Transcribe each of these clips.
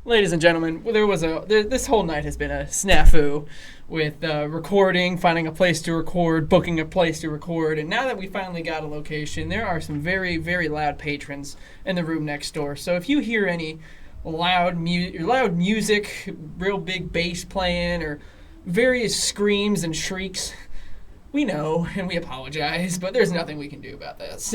Ladies and gentlemen, this whole night has been a snafu with recording, finding a place to record, booking a place to record, and now that we finally got a location, there are some very, very loud patrons in the room next door. So if you hear any loud music, real big bass playing, or various screams and shrieks, we know and we apologize, but there's nothing we can do about this.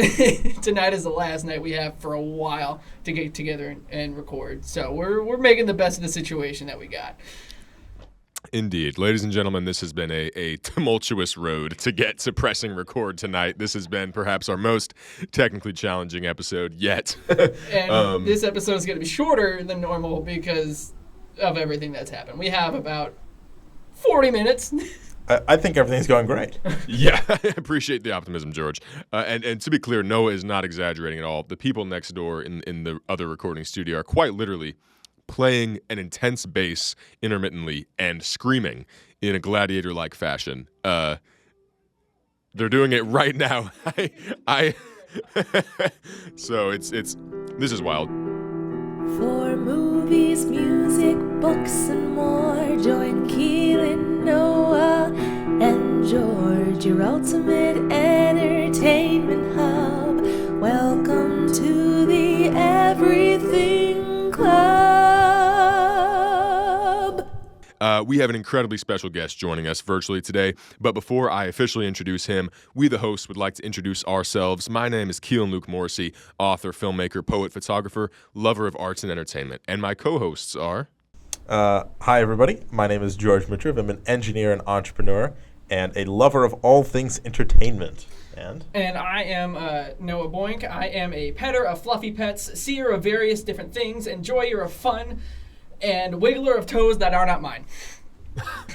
Tonight is the last night we have for a while to get together and record. So we're making the best of the situation that we got. Indeed. Ladies and gentlemen, this has been a tumultuous road to get to pressing record tonight. This has been perhaps our most technically challenging episode yet. And this episode is going to be shorter than normal because of everything that's happened. We have about 40 minutes. I think everything's going great. Yeah, I appreciate the optimism, George. And to be clear, Noah is not exaggerating at all. The people next door in the other recording studio are quite literally playing an intense bass intermittently and screaming in a gladiator-like fashion. They're doing it right now. So it's this is wild. For movies, music, books, and more, join Keilan, Noah, and George, your ultimate entertainment hub. Welcome to the Everything Club. We have an incredibly special guest joining us virtually today, but before I officially introduce him, we the hosts would like to introduce ourselves. My name is Keilan Morrissey, author, filmmaker, poet, photographer, lover of arts and entertainment, and my co-hosts are... Hi, everybody. My name is George Mitriv. I'm an engineer and entrepreneur and a lover of all things entertainment. And I am Noah Boink. I am a petter of fluffy pets, seer of various different things, enjoyer of fun, and wiggler of toes that are not mine.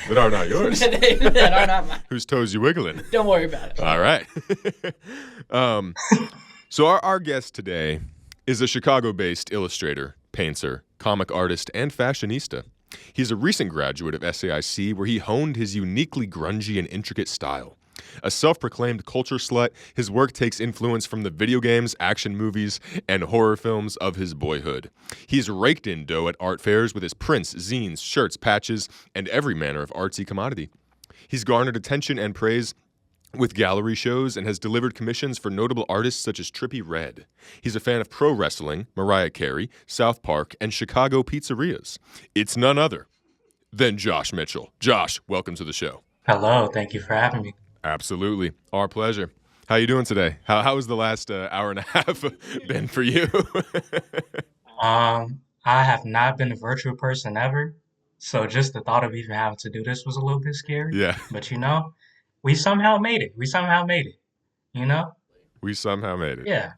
That are not yours. That are not mine. Whose toes you wiggling? Don't worry about it. All right. So our guest today is a Chicago-based illustrator, painter, comic artist, and fashionista. He's a recent graduate of SAIC where he honed his uniquely grungy and intricate style. A self-proclaimed culture slut, his work takes influence from the video games, action movies, and horror films of his boyhood. He's raked in dough at art fairs with his prints, zines, shirts, patches, and every manner of artsy commodity. He's garnered attention and praise with gallery shows and has delivered commissions for notable artists such as Trippie Redd. He's a fan of pro wrestling, Mariah Carey, South Park, and Chicago pizzerias. It's none other than Josh Mitchell. Josh, welcome to the show. Hello, thank you for having me. Absolutely. Our pleasure. How you doing today? How has the last hour and a half been for you? I have not been a virtual person ever, so just the thought of even having to do this was a little bit scary. Yeah. But we somehow made it. We somehow made it. We somehow made it. Yeah.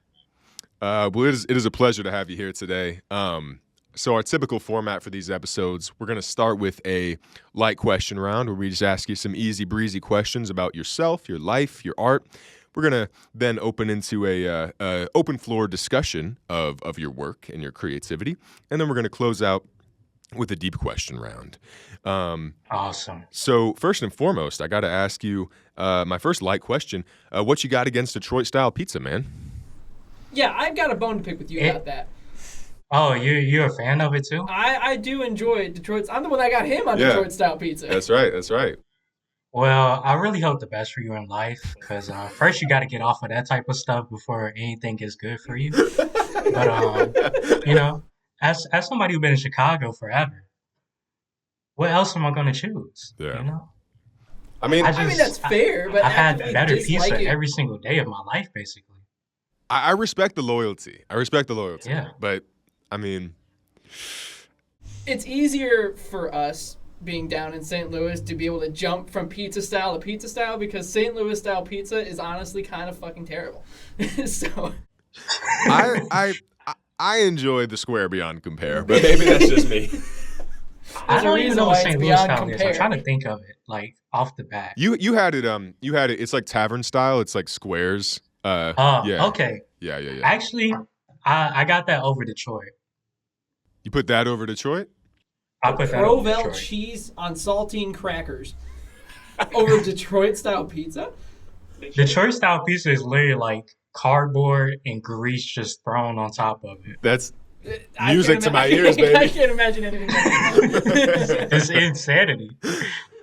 Well, it is a pleasure to have you here today. So our typical format for these episodes, we're going to start with a light question round where we just ask you some easy breezy questions about yourself, your life, your art. We're going to then open into a open floor discussion of your work and your creativity. And then we're going to close out with a deep question round. Awesome. So first and foremost, I got to ask you my first light question. What you got against Detroit-style pizza, man? Yeah, I've got a bone to pick with you about that. Oh, you're a fan of it too? I do enjoy Detroit's. I'm the one that got him on Detroit-style pizza. That's right. Well, I really hope the best for you in life because first you got to get off of that type of stuff before anything is good for you. But, as somebody who's been in Chicago forever, what else am I going to choose? Yeah. I mean that's fair, but I've had actively better dislike pizza it. every single day of my life, basically. I respect the loyalty. Yeah. But, I mean... It's easier for us being down in St. Louis to be able to jump from pizza style to pizza style because St. Louis style pizza is honestly kind of fucking terrible. So... I enjoy the square beyond compare, but maybe that's just me. I don't even know what St. Louis style is. compare. I'm trying to think of it, like, off the bat. You had it, it's like tavern style. It's like squares. Yeah. Okay. Yeah. Actually, I got that over Detroit. You put that over Detroit? I put that over Provel Detroit. cheese on saltine crackers over Detroit style pizza? Detroit style pizza is literally like cardboard and grease just thrown on top of it. That's Music to my ears, baby. I can't imagine anything like that. It's insanity.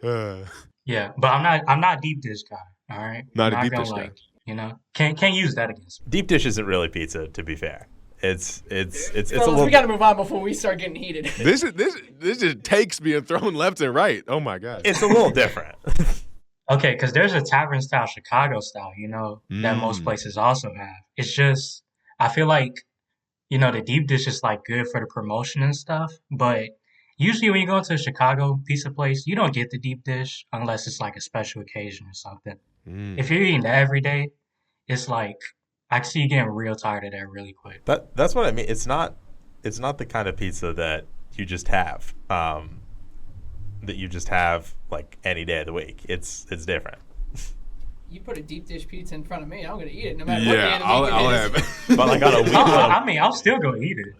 Uh, Yeah, but I'm not deep dish guy. All right, Not I'm a not deep gonna dish guy. like can't use that against me. Deep dish isn't really pizza, to be fair. It's a Fellas, little. we got to move on before we start getting heated. this just takes being thrown left and right. Oh my god. It's a little different. Okay, because there's a tavern style Chicago style, that most places also have. It's just I feel like the deep dish is like good for the promotion and stuff, but usually when you go to a Chicago pizza place, you don't get the deep dish unless it's like a special occasion or something. If you're eating that every day, it's like I can see you getting real tired of that really quick. That's what I mean. It's not the kind of pizza that you just have. Like any day of the week. It's different. You put a deep dish pizza in front of me, I'm gonna eat it no matter what Yeah, day of the week I'll it have is. it. But like on a week, I mean, I'll still go eat it,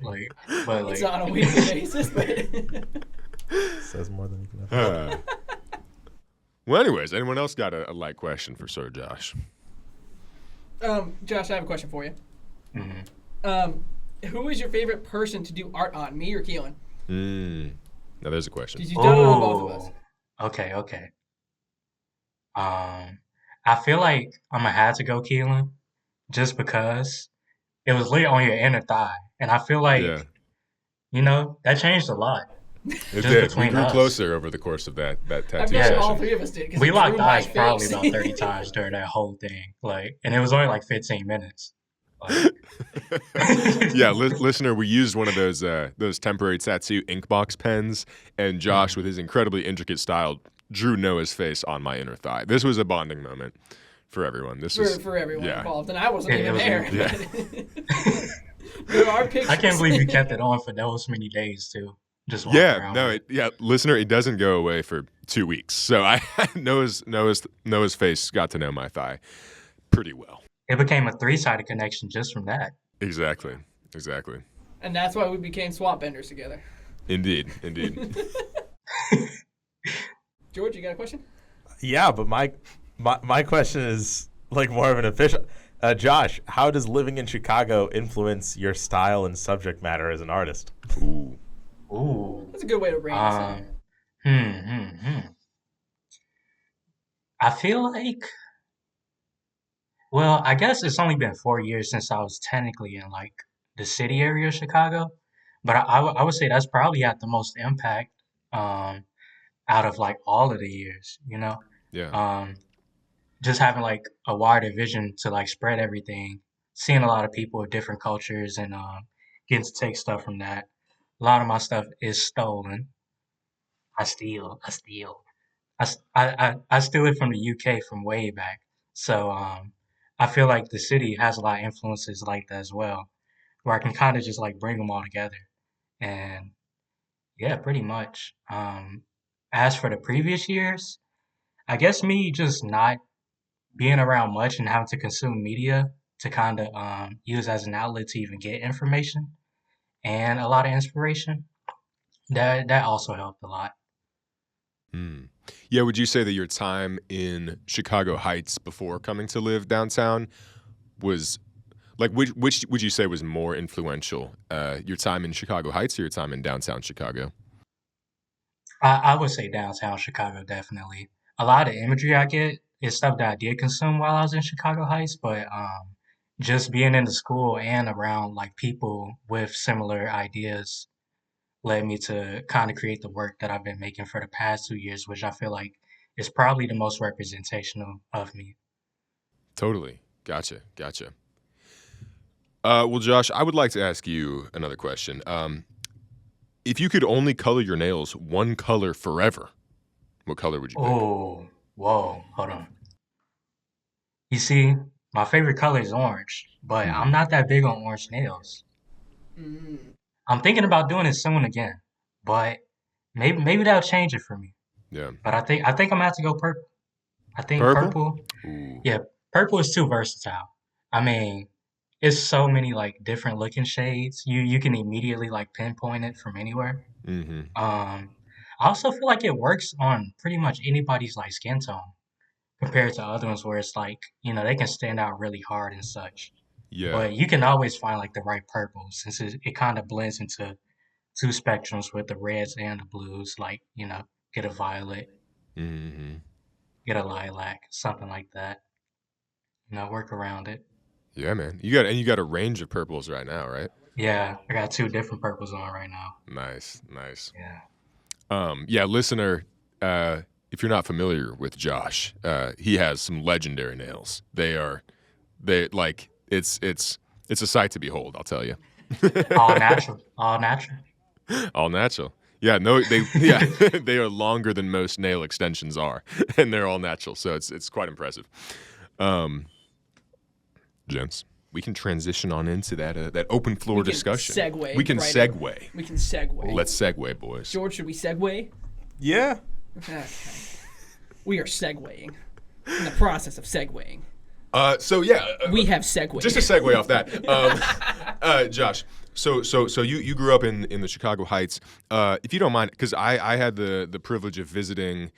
but It's on a weekly basis, but says more than you can have. Well, anyways, anyone else got a light question for Sir Josh? Josh, I have a question for you. Mhm. Who is your favorite person to do art on, me or Keilan? Now there's a question. Because you've done it on both of us. Okay. I feel like I'm gonna have to go Keilan just because it was lit on your inner thigh, and I feel like that changed a lot. It Just did. We between grew us. closer over the course of that I tattoo feel like session. all three of us did. 'cause We it locked drew my eyes probably face. about 30 times during that whole thing, and it was only like 15 minutes. Like, Yeah, listener, we used one of those temporary tattoo ink box pens, and Josh, with his incredibly intricate style, drew Noah's face on my inner thigh. This was a bonding moment for everyone. for everyone involved, and I wasn't It even was there. Yeah. There are pictures. I can't believe you kept it on for those many days too. Just walking Yeah, around no, with listener, it doesn't go away for 2 weeks. So Noah's face got to know my thigh pretty well. it became a three-sided connection just from that. Exactly. And that's why we became swamp benders together. Indeed. George, you got a question? Yeah, but my question is like more of an official. Josh, how does living in Chicago influence your style and subject matter as an artist? Ooh. That's a good way to bring this up. I feel like, well, I guess it's only been 4 years since I was technically in like the city area of Chicago, but I would say that's probably had the most impact out of like all of the years, Yeah. just having like a wider vision to like spread everything, seeing a lot of people of different cultures and getting to take stuff from that. A lot of my stuff is stolen. I steal. I steal it from the UK from way back. So I feel like the city has a lot of influences like that as well, where I can kind of just like bring them all together. And yeah, pretty much. As for the previous years, I guess me just not being around much and having to consume media to kind of use as an outlet to even get information and a lot of inspiration. That also helped a lot. Yeah, would you say that your time in Chicago Heights before coming to live downtown was like which would you say was more influential? Your time in Chicago Heights or your time in downtown Chicago? I would say downtown Chicago definitely. A lot of imagery I get is stuff that I did consume while I was in Chicago Heights, but just being in the school and around like people with similar ideas led me to kind of create the work that I've been making for the past 2 years, which I feel like is probably the most representational of me. Totally. Gotcha. Well, Josh, I would like to ask you another question. If you could only color your nails one color forever, what color would you pick? Oh, whoa, hold on. You see, my favorite color is orange, but I'm not that big on orange nails. I'm thinking about doing it soon again, but maybe that'll change it for me. Yeah. But I think I'm gonna have to go purple. I think Purple? purple, yeah, purple is too versatile. I mean, it's so many like different looking shades. You can immediately like pinpoint it from anywhere. Mm-hmm. I also feel like it works on pretty much anybody's like skin tone compared to other ones where it's like, they can stand out really hard and such. Yeah. But you can always find like the right purple since it kind of blends into two spectrums with the reds and the blues. Like, get a violet, Hmm. get a lilac, something like that. Work around it. Yeah, man. You got a range of purples right now, right? Yeah, I got two different purples on right now. Nice, nice. Yeah. Yeah, listener, if you're not familiar with Josh, he has some legendary nails. They like it's a sight to behold, I'll tell you. All natural. All natural. All natural. Yeah, no, yeah, they are longer than most nail extensions are, and they're all natural, so it's quite impressive. Gents, we can transition on into that open floor discussion. We can segue. We can segue. Let's segue, boys. George, should we segue? Yeah. Okay. We are segueing. In the process of segueing. We have segued. Just a segue off that, Josh. So you grew up in the Chicago Heights. If you don't mind, because I had the privilege of visiting.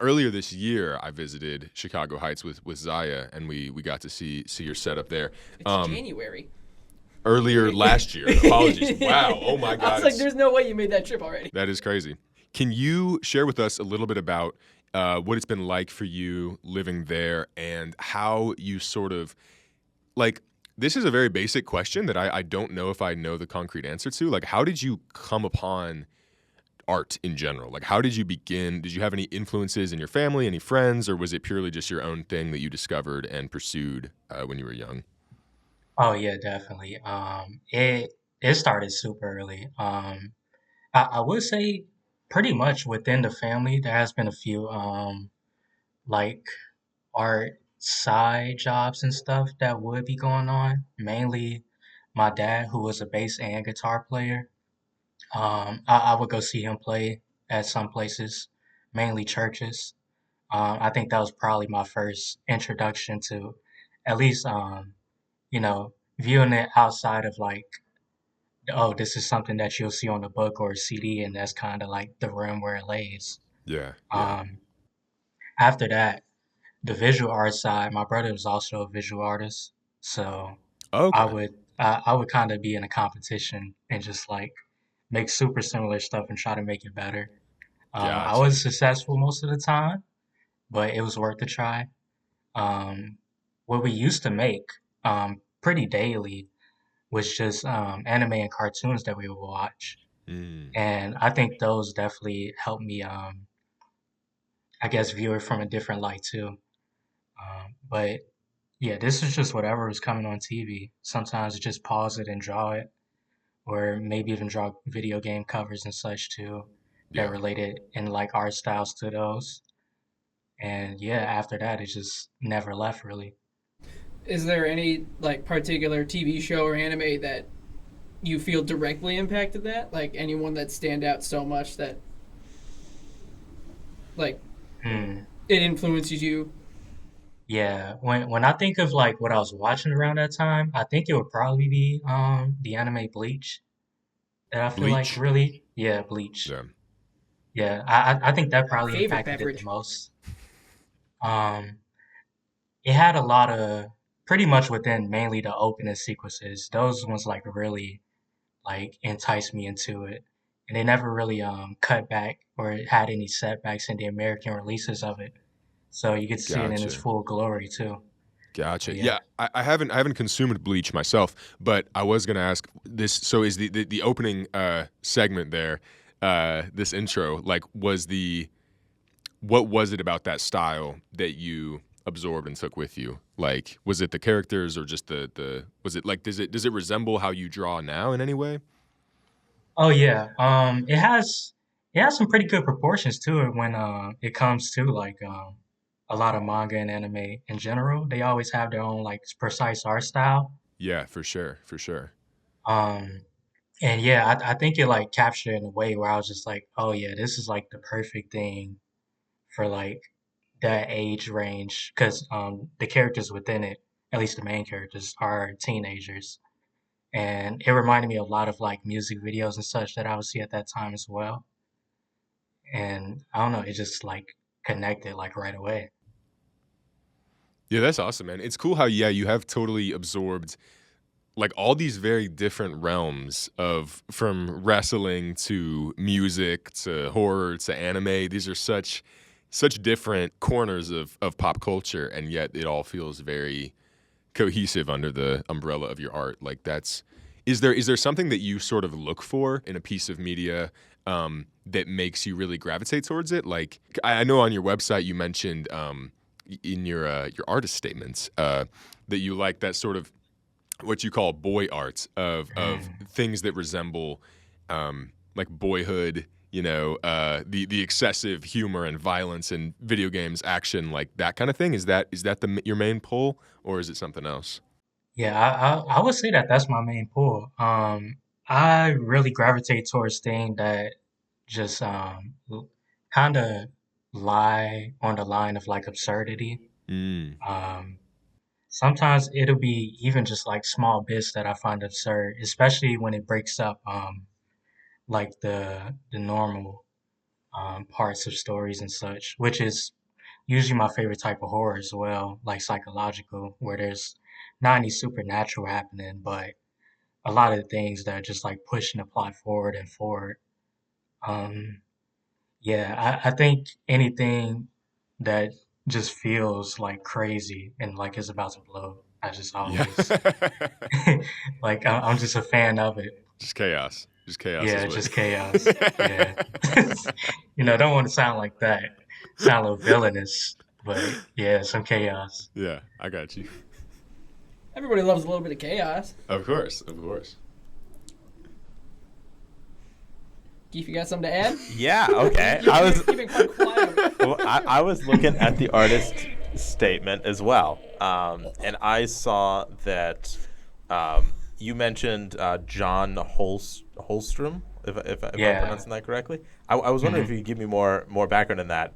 Earlier this year, I visited Chicago Heights with Zaya, and we got to see your setup there. It's January. Earlier last year. Apologies. Wow. Oh my God. I was like, there's no way you made that trip already. That is crazy. Can you share with us a little bit about what it's been like for you living there and how you sort of like? This is a very basic question that I don't know if I know the concrete answer to. Like, how did you come upon art in general? Like, how did you begin? Did you have any influences in your family, any friends, or was it purely just your own thing that you discovered and pursued when you were young? Oh yeah, definitely. It started super early. I would say pretty much within the family there has been a few like art side jobs and stuff that would be going on. Mainly my dad, who was a bass and guitar player. I would go see him play at some places, mainly churches. I think that was probably my first introduction to at least viewing it outside of like, oh, this is something that you'll see on a book or a CD, and that's kind of like the room where it lays. Yeah. Um, After that, the visual art side, my brother was also a visual artist, so I Okay. would I would kind of be in a competition and just like make super similar stuff and try to make it better. I Gotcha. was successful most of the time, but it was worth a try. Um, what we used to make pretty daily was just anime and cartoons that we would watch, Mm. and I think those definitely helped me, I guess, view it from a different light too. But yeah, this is just whatever was coming on TV. Sometimes just pause it and draw it, or maybe even draw video game covers and such too that Yeah. related in like art styles to those. And yeah, after that, it just never left really. Is there any like particular TV show or anime that you feel directly impacted that? Like anyone that stand out so much that like Hmm. it influences you? Yeah, when I think of like what I was watching around that time, I think it would probably be the anime Bleach that I feel like Bleach. really, yeah, Bleach. Yeah. Yeah, I think that My probably favorite impacted it the beverage. most. Um, it had a lot of pretty much within mainly the opening sequences. Those ones like really like enticed me into it, and they never really cut back or had any setbacks in the American releases of it. So you get to see it in its Gotcha. full glory too. So Gotcha. yeah. Yeah, I haven't consumed Bleach myself, but I was gonna ask this. So is the opening segment there, this intro, like what was it about that style that you absorbed and took with you? Like, was it the characters or just the was it like does it resemble how you draw now in any way? Oh yeah. It has some pretty good proportions to it when it comes to like a lot of manga and anime in general. They always have their own like precise art style. Yeah, for sure, for sure. Um and yeah, I think it like captured it in a way where I was just like, oh yeah, this is like the perfect thing for like that age range because the characters within it, at least the main characters, are teenagers. And it reminded me a lot of like music videos and such that I would see at that time as well. And I don't know, it just like connected like right away. Yeah, that's awesome, man. It's cool how you have totally absorbed like all these very different realms of from wrestling to music to horror to anime. These are such different corners of pop culture, and yet it all feels very cohesive under the umbrella of your art. Like is there something that you sort of look for in a piece of media that makes you really gravitate towards it? Like I know on your website you mentioned in your artist statements that you like that sort of what you call boy art of things that resemble like boyhood, the excessive humor and violence in video games, action, like that kind of thing. Is that your main pull, or is it something else? Yeah, I would say that that's my main pull. I really gravitate towards things that just kind of lie on the line of like absurdity. Mm. Um, Sometimes it'll be even just like small bits that I find absurd, especially when it breaks up like the normal parts of stories and such, which is usually my favorite type of horror as well, like psychological, where there's not any supernatural happening, but a lot of the things that are just like pushing the plot forward and forward. Um, yeah, I think anything that just feels like crazy and like it's about to blow, I just Yeah. always like I'm just a fan of it. Just chaos. Just chaos Yeah, is just chaos. Yeah. what. I don't want to sound like that. Sound a little villainous, but yeah, some chaos. Yeah, I got you. Everybody loves a little bit of chaos. Of course. Keith, you got something to add? Yeah, okay. You've been quite quiet. Well, I was looking at the artist statement as well, and I saw that you mentioned John Holstrom, if I'm Yeah. pronouncing that correctly. I was wondering if you could give me more background on that.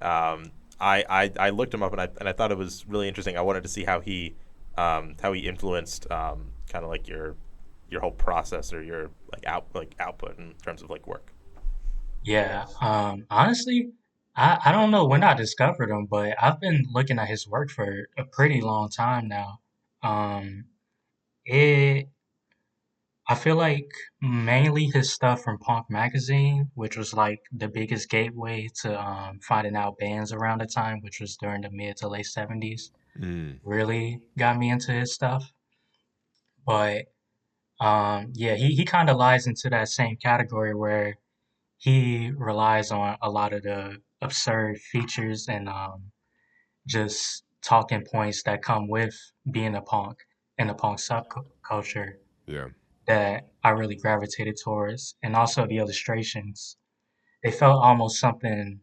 I looked him up and I thought it was really interesting. I wanted to see how he influenced kind of like your whole process or your output in terms of like work. Yeah. Honestly, I don't know when I discovered him, but I've been looking at his work for a pretty long time now. Um, it I feel like mainly his stuff from Punk Magazine, which was like the biggest gateway to finding out bands around the time, which was during the mid to late 70s, Mm. really got me into his stuff. But yeah, he kind of lies into that same category where he relies on a lot of the absurd features and just talking points that come with being a punk and the punk subculture Yeah. that I really gravitated towards. And also the illustrations. They felt almost something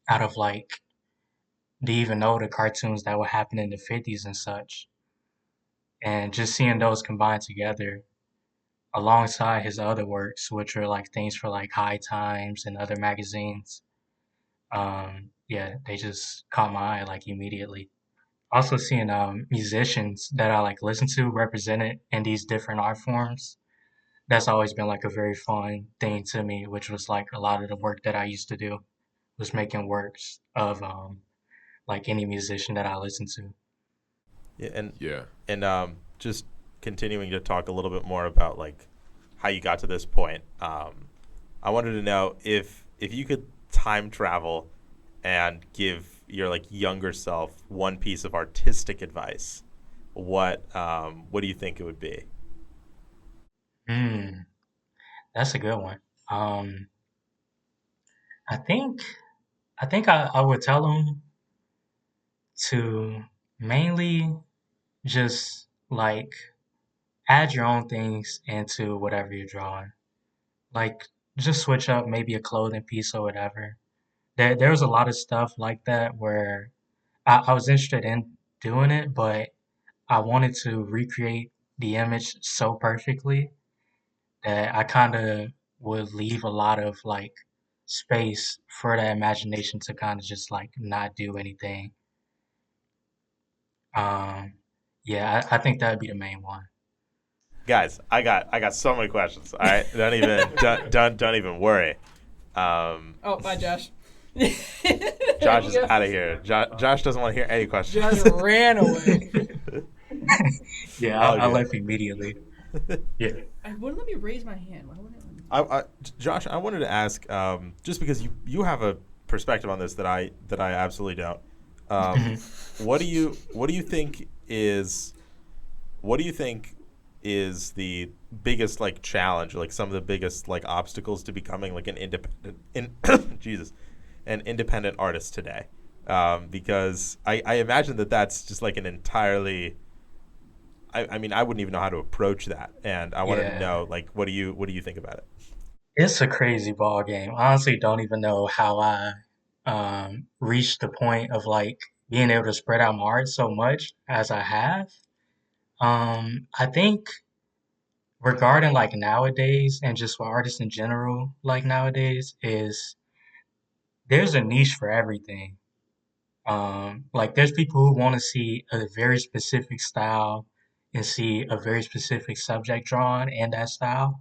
out of like the even older cartoons that would happen in the 50s and such. And just seeing those combined together alongside his other works, which are like things for like High Times and other magazines. Yeah, they just caught my eye like immediately. Also seeing musicians that I like listen to represented in these different art forms. That's always been like a very fun thing to me, which was like a lot of the work that I used to do was making works of like any musician that I listen to. Yeah, Yeah. and just continuing to talk a little bit more about like how you got to this point. I wanted to know if you could time travel and give your like younger self one piece of artistic advice, what do you think it would be? Hmm, that's a good one. Um, I think I would tell them to mainly just like add your own things into whatever you're drawing. Like just switch up maybe a clothing piece or whatever. There was a lot of stuff like that where I was interested in doing it, but I wanted to recreate the image so perfectly that I kind of would leave a lot of like space for that imagination to kind of just like not do anything. Um, yeah, I think that'd be the main one. Guys, I got so many questions. All right, don't even don't even worry. Oh, bye, Josh. Josh is out of here. Josh doesn't want to hear any questions. Just ran away. Yeah, Oh, I good. left immediately. Yeah. It wouldn't let me raise my hand. Why wouldn't it let me? Josh, I wanted to ask, just because you have a perspective on this that I absolutely don't. What do you think is the biggest like challenge, like some of the biggest like obstacles to becoming like an independent artist today? Because I imagine that's just like an entirely. I mean, I wouldn't even know how to approach that, and I wanted to know, like, what do you think about it? It's a crazy ball game. I honestly don't even know how I reached the point of like being able to spread out my art so much as I have. I think regarding like nowadays and just for artists in general, like nowadays, is there's a niche for everything. Like there's people who want to see a very specific style and see a very specific subject drawn in that style.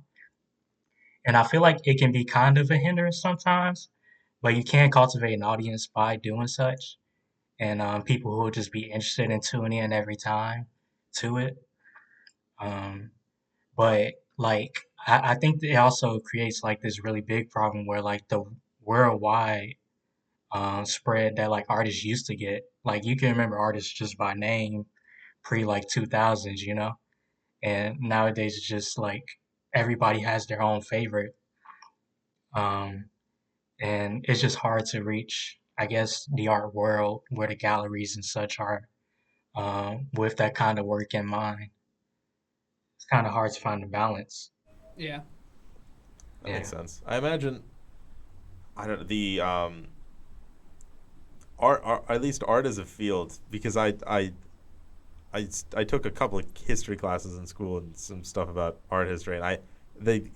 And I feel like it can be kind of a hindrance sometimes, but you can cultivate an audience by doing such. And people who will just be interested in tuning in every time to it. Um, but like, I think it also creates like this really big problem where like the worldwide spread that like artists used to get, like you can remember artists just by name pre like 2000s, you know? And nowadays it's just like everybody has their own favorite. Um, and it's just hard to reach, I guess, the art world where the galleries and such are with that kind of work in mind. It's kind of hard to find the balance. Yeah. That Yeah. makes sense. I imagine. I don't the art, at least art as a field, because I took a couple of history classes in school and some stuff about art history, and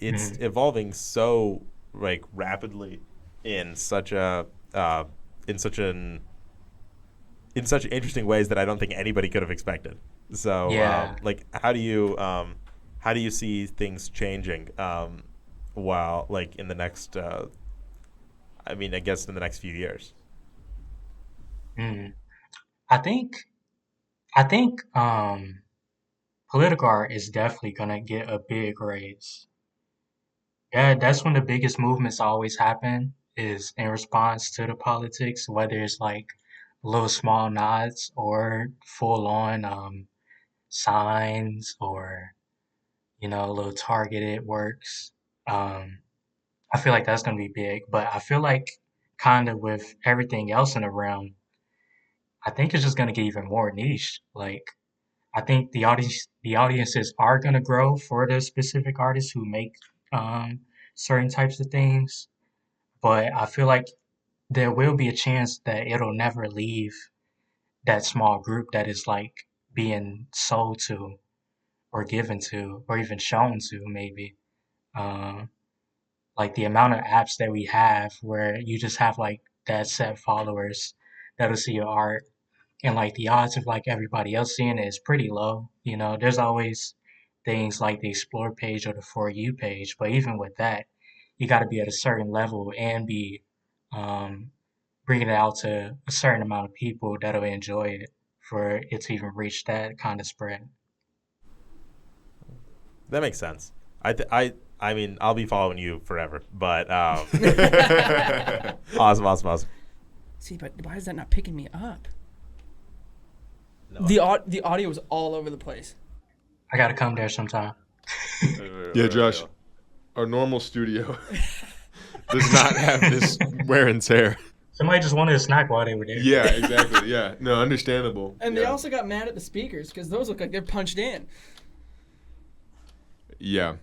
it's evolving so like rapidly in such interesting ways that I don't think anybody could have expected. So Yeah. like how do you see things changing while like in the next I mean, I guess in the next few years? Mm. I think political art is definitely gonna get a big raise. Yeah, that's when the biggest movements always happen is in response to the politics, whether it's like little small nods or full on signs or little targeted works. Um, I feel like that's gonna be big, but I feel like kind of with everything else in the realm, I think it's just gonna get even more niche. Like I think the audiences are gonna grow for the specific artists who make um, certain types of things, but I feel like there will be a chance that it'll never leave that small group that is like being sold to or given to or even shown to maybe. Um, like the amount of apps that we have where you just have like that set followers that'll see your art and like the odds of like everybody else seeing it is pretty low. There's always things like the explore page or the for you page, but even with that, you got to be at a certain level and be um, bringing it out to a certain amount of people that'll enjoy it for it to even reach that kind of spread. That makes sense. I mean, I'll be following you forever, but awesome. See, but why is that not picking me up? No. The audio was all over the place. I got to come there sometime. Yeah, Josh, our normal studio does not have this wear and tear. Somebody just wanted a snack while they were there. Yeah, exactly. Yeah, no, understandable. And they Yeah. also got mad at the speakers because those look like they're punched in. Yeah.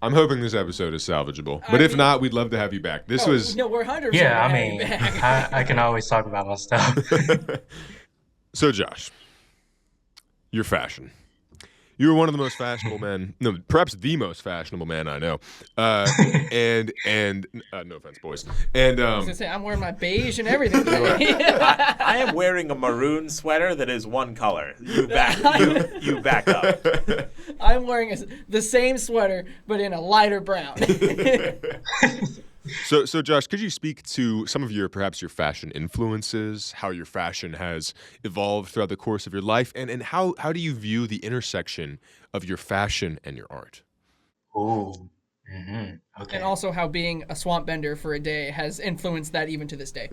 I'm hoping this episode is salvageable. But if not, we'd love to have you back. This was... No, we're 100%. Yeah, I having mean, you back. I can always talk about my stuff. So, Josh, your fashion. You were one of the most fashionable men, no, perhaps the most fashionable man I know. And no offense, boys. And I was gonna say I'm wearing my beige and everything. I am wearing a maroon sweater that is one color. You back up. I'm wearing the same sweater but in a lighter brown. So Josh, could you speak to some of perhaps your fashion influences, how your fashion has evolved throughout the course of your life, and how do you view the intersection of your fashion and your art? Ooh. And Okay. also how being a swamp bender for a day has influenced that even to this day.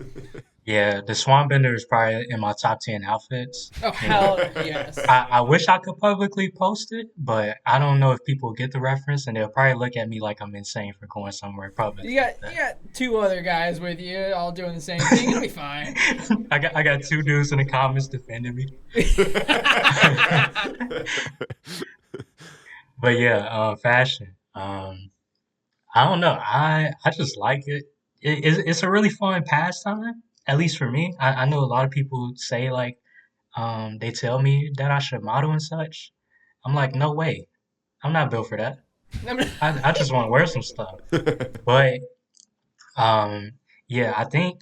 Yeah, the Swan Bender is probably in my top 10 outfits. Oh, You know, hell yes. I wish I could publicly post it, but I don't know if people get the reference, and they'll probably look at me like I'm insane for going somewhere public You like got you got two other guys with you, all doing the same thing. It'll be fine. that. I got two dudes in the comments defending me. But yeah, fashion. I don't know. I just like it. It's a really fun pastime, at least for me. I know a lot of people say like they tell me that I should model and such. I'm like, no way. I'm not built for that. I just want to wear some stuff. But um, yeah, I think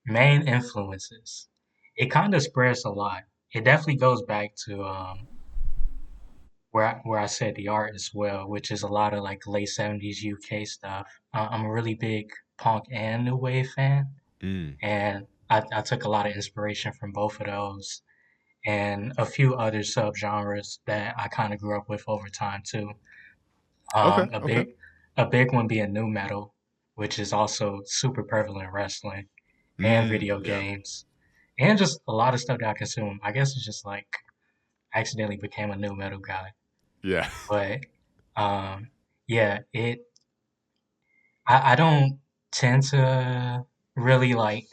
main influences. It kind of spreads a lot. It definitely goes back to where I said the art as well, which is a lot of like late 70s UK stuff. I'm a really big punk and new wave fan, Mm. and I took a lot of inspiration from both of those and a few other subgenres that I kind of grew up with over time too. Okay. Um, a Okay. big a big one being new metal, which is also super prevalent in wrestling and video Yeah. games, and just a lot of stuff that I consume. I guess it's just like accidentally became a new metal guy. Yeah. But um, yeah, I don't tend to really like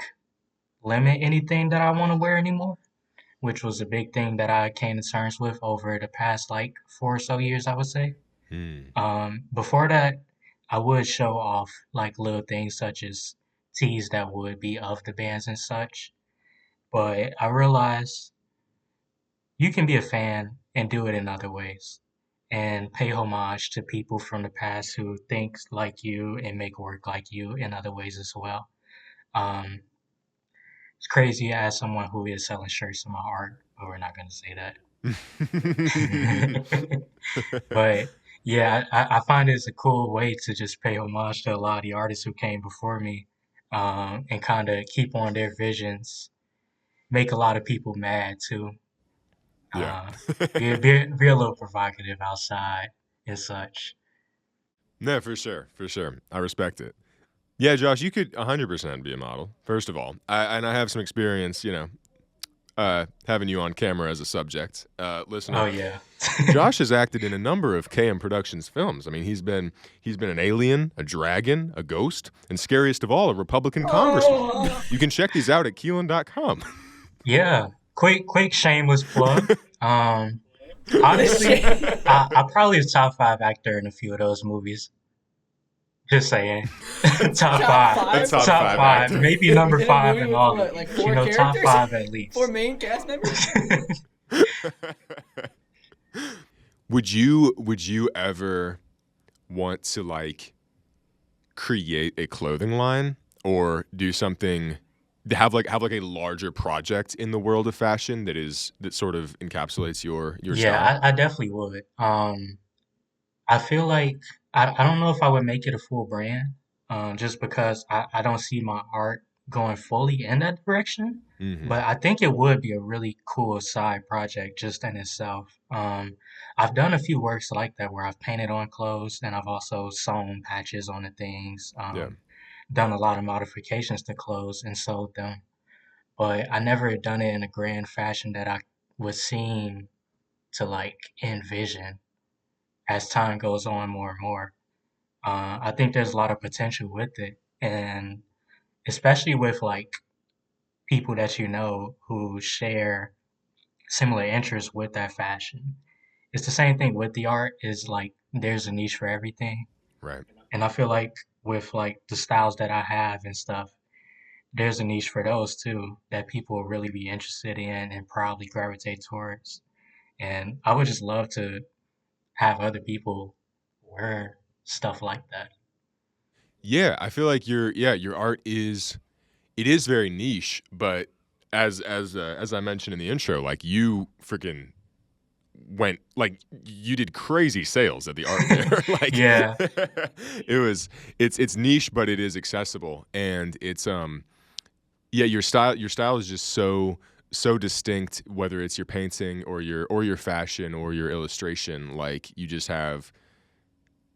limit anything that I want to wear anymore, which was a big thing that I came to terms with over the past like 4 or so years, I would say. Mm. Before that, I would show off like little things such as tees that would be of the bands and such. But I realized you can be a fan and do it in other ways and pay homage to people from the past who think like you and make work like you in other ways as well. Um, it's crazy as someone who is selling shirts in my art, but we're not going to say that. But yeah, I find it's a cool way to just pay homage to a lot of the artists who came before me, and kind of keep on their visions, make a lot of people mad too. Yeah. Uh, be a little provocative outside and such. No, for sure. For sure. I respect it. Yeah, Josh, you could 100% be a model, first of all. And I have some experience, having you on camera as a subject, Oh listener. yeah. Josh has acted in a number of KM Productions films. I mean, he's been an alien, a dragon, a ghost, and scariest of all, a Republican congressman. Oh. You can check these out at Keilan.com. Yeah. Quick shameless plug. Honestly, I probably a top five actor in a few of those movies. Just saying. Top Top five. five? A top Top five five. actor. Maybe number In a five movie in with all what, of like it. 4 Top characters? five at least. 4 main cast members? Would you ever want to like create a clothing line or do something have like a larger project in the world of fashion that sort of encapsulates your style? Yeah, I definitely would. I feel like I don't know if I would make it a full brand, just because I don't see my art going fully in that direction. Mm-hmm. But I think it would be a really cool side project just in itself. I've done a few works like that where I've painted on clothes and I've also sewn patches on the things, Yeah. done a lot of modifications to clothes and sold them. But I never had done it in a grand fashion that I would seem to like envision as time goes on more and more. I think there's a lot of potential with it, and especially with like people that you know who share similar interests with that fashion. It's the same thing with the art. Is like there's a niche for everything, Right. and I feel like with like the styles that I have and stuff, there's a niche for those too that people will really be interested in and probably gravitate towards. And I would just love to have other people wear stuff like that. Yeah, I feel like your art is very niche, but as I mentioned in the intro, like you freaking went like you did crazy sales at the art fair. Like Yeah. it's niche, but it is accessible, and it's yeah, your style is just so distinct, whether it's your painting or your fashion or your illustration. Like you just have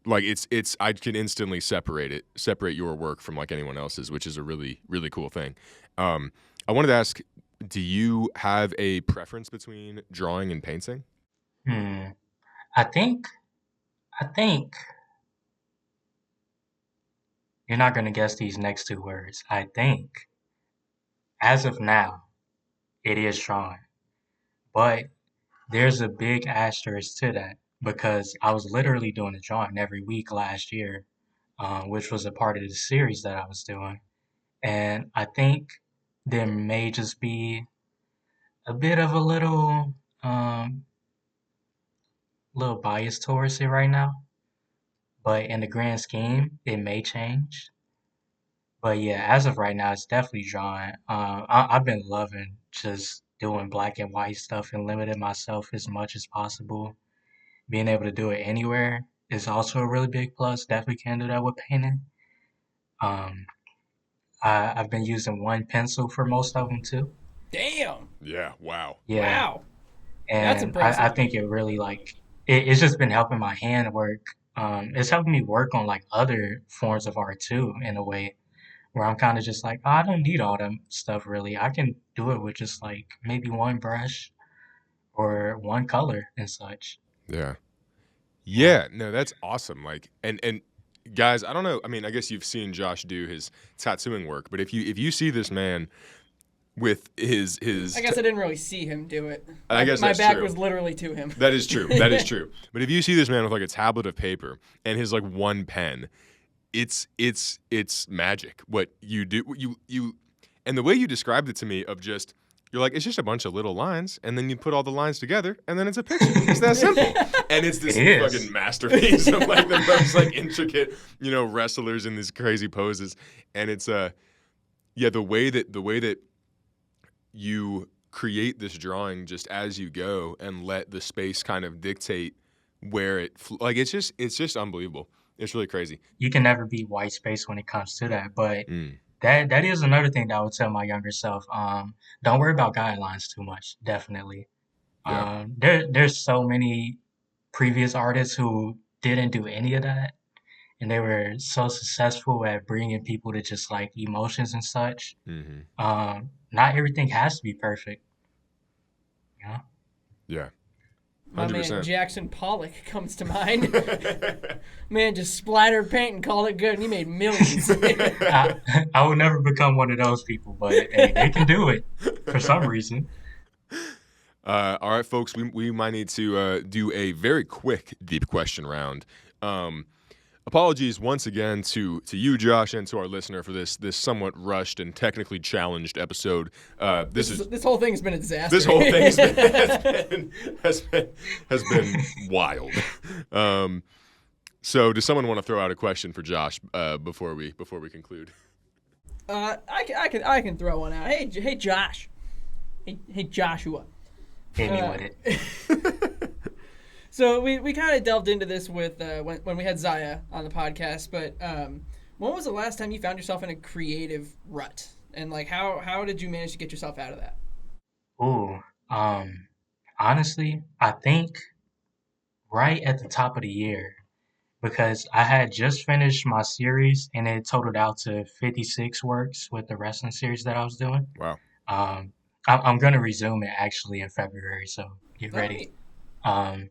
like it's I can instantly separate your work from like anyone else's, which is a really really cool thing. I wanted to ask, do you have a preference between drawing and painting? Hmm. I think I think you're not gonna guess these next two words. I think as of now, it is drawing, but there's a big asterisk to that because I was literally doing a drawing every week last year, which was a part of the series that I was doing. And I think there may just be a bit of a um, little bias towards it right now. But in the grand scheme, it may change. But yeah, as of right now, it's definitely drawing. I've been loving just doing black and white stuff and limiting myself as much as possible. Being able to do it anywhere is also a really big plus. Definitely can do that with painting. Um, I've been using one pencil for most of them too. Damn. Yeah. Wow. Yeah, Wow. That's and I impressive. think it really it's just been helping my hand work. It's helping me work on like other forms of art too, in a way where I'm kind of just like, oh, I don't need all that stuff really. I can do it with just like maybe one brush or one color and such. Yeah. Yeah. Yeah, no, that's awesome. Like, and guys, I don't know. I mean, I guess you've seen Josh do his tattooing work, but if you see this man with I guess I didn't really see him do it. I guess My that's back true. was literally to him. That is true. That is true. But if you see this man with like a tablet of paper and his like one pen, it's magic. What you do, you, and the way you described it to me of just. You're like, it's just a bunch of little lines, and then you put all the lines together, and then it's a picture. It's that simple. And it's this It is. fucking masterpiece of like the most like intricate, wrestlers in these crazy poses. And it's yeah, the way that you create this drawing just as you go and let the space kind of dictate where like it's just unbelievable. It's really crazy. You can never be white space when it comes to that, but Mm, that is another thing that I would tell my younger self. Don't worry about guidelines too much. Definitely. yeah. There's so many previous artists who didn't do any of that, and they were so successful at bringing people to just like emotions and such. Hmm. Not everything has to be perfect, you know? Yeah. My man 100%. Jackson Pollock comes to mind. Man just splattered paint and called it good, and he made millions. I will never become one of those people, but hey, they can do it for some reason. All right, folks, we might need to do a very quick deep question round. Apologies once again to you, Josh, and to our listener for this somewhat rushed and technically challenged episode. This whole thing's been a disaster. This whole thing has been wild. So, does someone want to throw out a question for Josh before we conclude? I can throw one out. Hey Josh. Hey Joshua. Hit me with it. So we kind of delved into this with when we had Zaya on the podcast, but when was the last time you found yourself in a creative rut? And like how did you manage to get yourself out of that? Ooh, honestly, I think right at the top of the year because I had just finished my series and it totaled out to 56 works with the wrestling series that I was doing. Wow. I'm gonna resume it actually in February, so get ready. Um,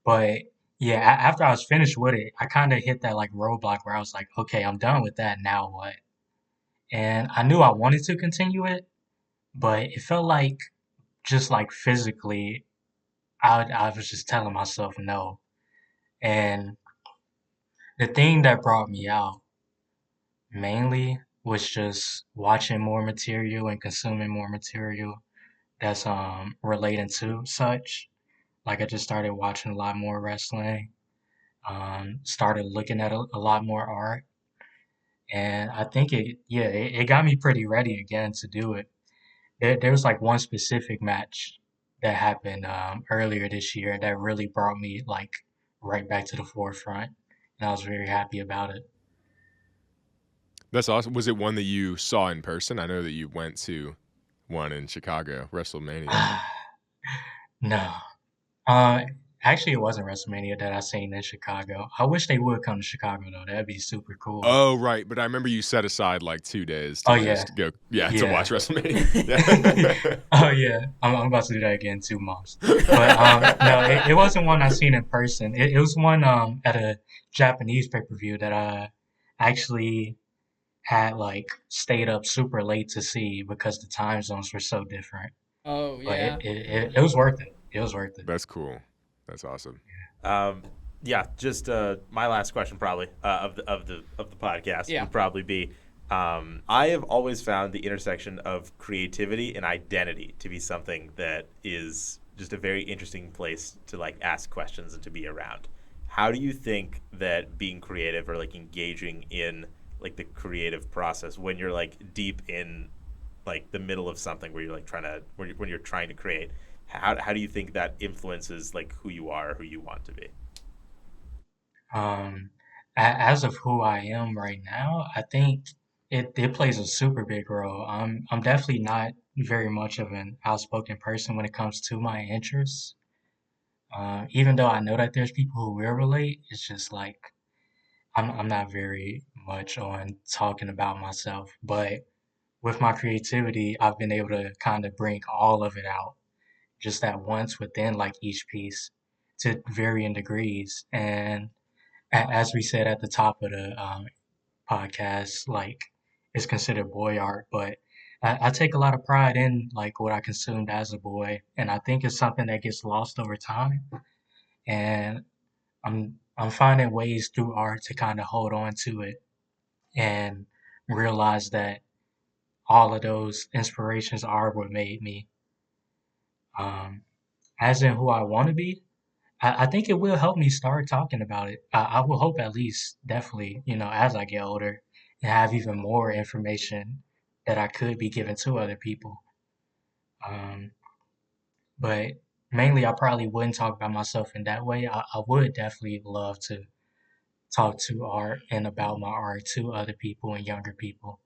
but yeah, after I was finished with it, I kind of hit that like roadblock where I was like, okay, I'm done with that. Now what? And I knew I wanted to continue it, but it felt like just like physically, I was just telling myself no. And the thing that brought me out mainly was just watching more material and consuming more material that's relating to such. Like I just started watching a lot more wrestling, started looking at a lot more art, and I think it got me pretty ready again to do it. There was like one specific match that happened earlier this year that really brought me like right back to the forefront, and I was very happy about it. That's awesome. Was it one that you saw in person? I know that you went to one in Chicago, WrestleMania. No. Uh, Actually, it wasn't WrestleMania that I seen in Chicago. I wish they would come to Chicago though. That'd be super cool. Oh, right. But I remember you set aside like 2 days to Oh yeah, just go, to yeah. watch WrestleMania. Yeah. Oh yeah, I'm about to do that again in 2 months. But no, it wasn't one I seen in person. It was one at a Japanese pay-per-view that I actually had like stayed up super late to see because the time zones were so different. Oh But yeah. it was worth it. It was worth it. That's cool. That's awesome. Yeah, just my last question probably of the podcast Yeah. would probably be, I have always found the intersection of creativity and identity to be something that is just a very interesting place to like ask questions and to be around. How do you think that being creative or like engaging in like the creative process when you're like deep in like the middle of something where you're like when you're trying to create, how do you think that influences like who you are or who you want to be? As of who I am right now, I think it plays a super big role. I'm definitely not very much of an outspoken person when it comes to my interests. Even though I know that there's people who will relate, it's just like I'm not very much on talking about myself. But with my creativity, I've been able to kind of bring all of it out just at once within like each piece to varying degrees. And as we said at the top of the podcast, like it's considered boy art, but I take a lot of pride in like what I consumed as a boy, and I think it's something that gets lost over time. And I'm finding ways through art to kind of hold on to it and realize that all of those inspirations are what made me. Um, as in who I want to be, I think it will help me start talking about it. I will hope at least, definitely, as I get older and have even more information that I could be giving to other people. Um, but mainly, I probably wouldn't talk about myself in that way. I would definitely love to talk to art and about my art to other people and younger people,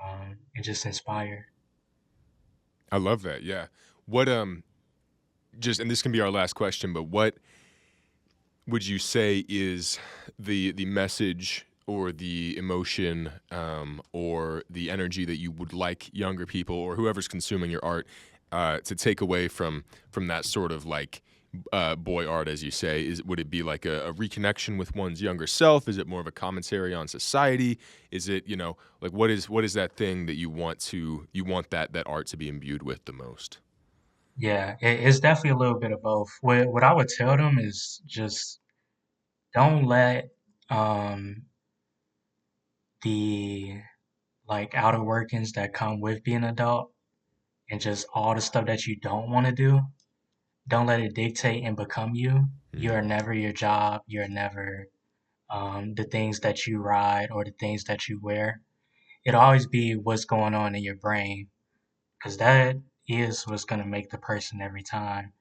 and just inspire. I love that. Yeah. What, and this can be our last question, but what would you say is the message or the emotion or the energy that you would like younger people or whoever's consuming your art to take away from that sort of like boy art, as you say? Would it be like a reconnection with one's younger self? Is it more of a commentary on society? Is it, like what is that thing that you want that art to be imbued with the most? Yeah, it's definitely a little bit of both. What I would tell them is just don't let the like outer workings that come with being an adult and just all the stuff that you don't want to do, don't let it dictate and become you. You're never your job. You're never the things that you ride or the things that you wear. It'll always be what's going on in your brain because that is what's going to make the person every time.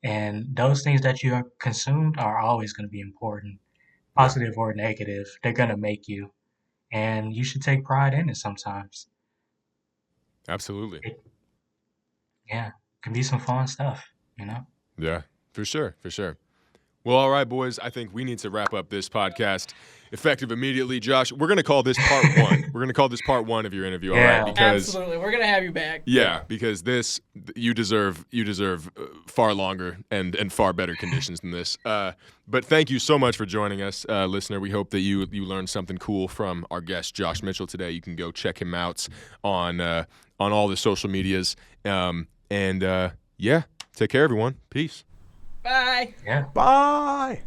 And those things that you have consumed are always going to be important, positive or negative. They're going to make you. And you should take pride in it sometimes. Absolutely. Yeah, it can be some fun stuff, Yeah, for sure. Well, all right, boys. I think we need to wrap up this podcast effective immediately. Josh, we're going to call this part one. We're going to call this part one of your interview, all right? Because, absolutely. We're going to have you back. Yeah, because you deserve far longer and far better conditions than this. But thank you so much for joining us, listener. We hope that you learned something cool from our guest, Josh Mitchell, today. You can go check him out on all the social medias. Yeah, take care, everyone. Peace. Bye. Yeah. Bye.